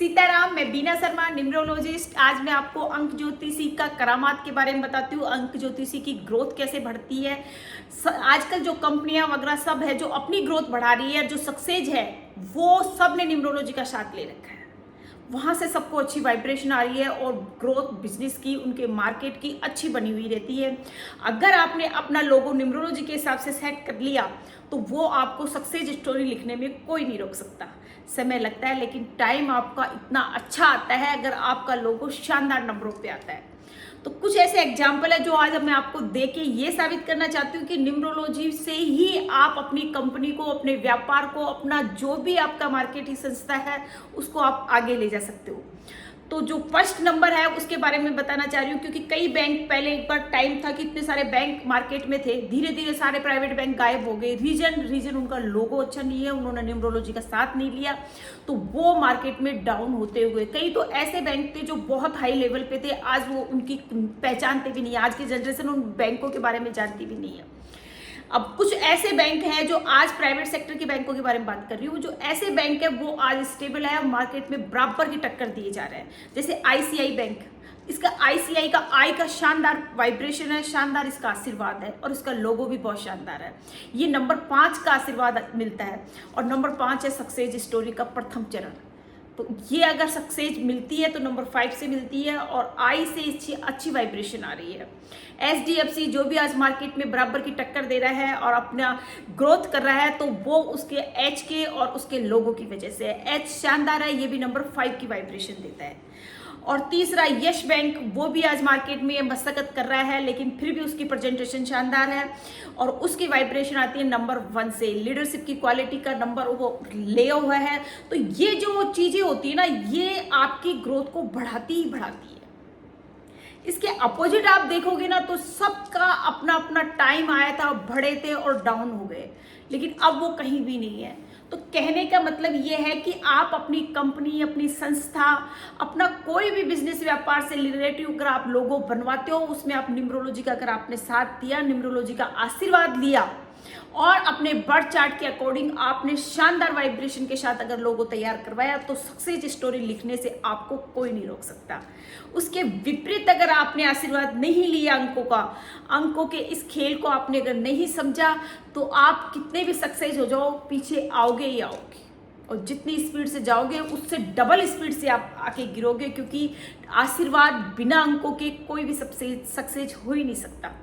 सीताराम, मैं बीना शर्मा, न्यूमरोलॉजिस्ट। आज मैं आपको अंक ज्योतिषी का करामात के बारे में बताती हूँ। अंक ज्योतिषी की ग्रोथ कैसे बढ़ती है। आजकल जो कंपनियां वगैरह सब है जो अपनी ग्रोथ बढ़ा रही है, जो सक्सेस है, वो सब ने न्यूमरोलॉजी का साथ ले रखा है। वहाँ से सबको अच्छी वाइब्रेशन आ रही है और ग्रोथ बिजनेस की, उनके मार्केट की अच्छी बनी हुई रहती है। अगर आपने अपना लोगो न्यूमरोलॉजी के हिसाब से सेट कर लिया तो वो आपको सक्सेस स्टोरी लिखने में कोई नहीं रोक सकता। समय लगता है लेकिन टाइम आपका इतना अच्छा आता है अगर आपका लोगो शानदार नंबरों पे आता है। तो कुछ ऐसे एग्जाम्पल है जो आज मैं आपको दे के ये साबित करना चाहती हूँ कि न्यूमरोलॉजी से ही आप अपनी कंपनी को, अपने व्यापार को, अपना जो भी आपका मार्केटिंग संस्था है उसको आप आगे ले जा सकते हो। तो जो फर्स्ट नंबर है उसके बारे में बताना चाह रही हूँ, क्योंकि कई बैंक पहले एक बार टाइम था कि इतने सारे बैंक मार्केट में थे, धीरे धीरे सारे प्राइवेट बैंक गायब हो गए। रीजन उनका लोगो अच्छा नहीं है, उन्होंने न्यूमरोलॉजी का साथ नहीं लिया, तो वो मार्केट में डाउन होते हुए कई तो ऐसे बैंक थे जो बहुत हाई लेवल पे थे, आज वो उनकी पहचानते भी नहीं है। आज की जनरेशन उन बैंकों के बारे में जानती भी नहीं है। अब कुछ ऐसे बैंक हैं जो आज प्राइवेट सेक्टर के बैंकों के बारे में बात कर रही हूँ, जो ऐसे बैंक है वो आज स्टेबल है और मार्केट में बराबर की टक्कर दिए जा रहे हैं। जैसे आईसीआई बैंक, इसका आईसीआई का आई का शानदार वाइब्रेशन है, शानदार इसका आशीर्वाद है और इसका लोगो भी बहुत शानदार है। ये नंबर 5 का आशीर्वाद मिलता है और नंबर 5 है सक्सेस स्टोरी का प्रथम चरण। तो ये अगर सक्सेस मिलती है तो नंबर 5 से मिलती है और आई से अच्छी वाइब्रेशन आ रही है। एचडीएफसी जो भी आज मार्केट में बराबर की टक्कर दे रहा है और अपना ग्रोथ कर रहा है, तो वो उसके एच के और उसके लोगों की वजह से है। एच शानदार है, ये भी नंबर 5 की वाइब्रेशन देता है। और तीसरा यश बैंक, वो भी आज मार्केट में मशक्कत कर रहा है लेकिन फिर भी उसकी प्रेजेंटेशन शानदार है और उसकी वाइब्रेशन आती है नंबर 1 से। लीडरशिप की क्वालिटी का नंबर वो ले हुआ है। तो ये जो चीजें होती है ना, ये आपकी ग्रोथ को बढ़ाती ही बढ़ाती है। इसके अपोजिट आप देखोगे ना तो सबका अपना अपना टाइम आया था, बढ़े थे और डाउन हो गए, लेकिन अब वो कहीं भी नहीं है। तो कहने का मतलब ये है कि आप अपनी कंपनी, अपनी संस्था, अपना कोई भी बिजनेस व्यापार से रिलेटिव अगर आप लोगो बनवाते हो, उसमें आप न्यूमरोलॉजी का अगर आपने साथ दिया, न्यूमरोलॉजी का आशीर्वाद लिया और अपने बर्थ चार्ट के अकॉर्डिंग आपने शानदार वाइब्रेशन के साथ अगर लोगो तैयार करवाया तो सक्सेस स्टोरी लिखने से आपको कोई नहीं रोक सकता। उसके विपरीत अगर आपने आशीर्वाद नहीं लिया अंकों के इस खेल को आपने अगर नहीं समझा, तो आप कितने भी सक्सेस हो जाओ, पीछे आओगे ही आओगे और जितनी स्पीड से जाओगे उससे डबल स्पीड से आप आके गिरोगे, क्योंकि आशीर्वाद बिना अंकों के कोई भी सक्सेस हो ही नहीं सकता।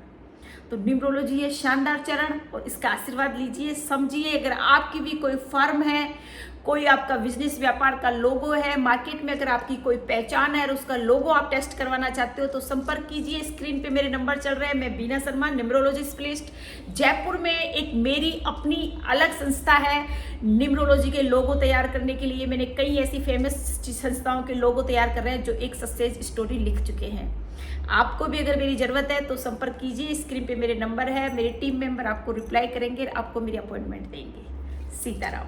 तो न्यूमरोलॉजी है शानदार चरण और इसका आशीर्वाद लीजिए, समझिए। अगर आपकी भी कोई फर्म है, कोई आपका बिजनेस व्यापार का लोगो है, मार्केट में अगर आपकी कोई पहचान है और उसका लोगो आप टेस्ट करवाना चाहते हो तो संपर्क कीजिए। स्क्रीन पे मेरे नंबर चल रहे हैं। मैं बीना शर्मा, न्यूमरोलॉजी स्पेशलिस्ट। जयपुर में एक मेरी अपनी अलग संस्था है न्यूमरोलॉजी के लोगो तैयार करने के लिए। मैंने कई ऐसी फेमस संस्थाओं के लोगो तैयार कर रहे हैं जो एक सक्सेस स्टोरी लिख चुके हैं। आपको भी अगर मेरी जरूरत है तो संपर्क कीजिए। स्क्रीन पे मेरे नंबर है, मेरे टीम मेंबर आपको रिप्लाई करेंगे, आपको मेरी अपॉइंटमेंट देंगे। सीताराम।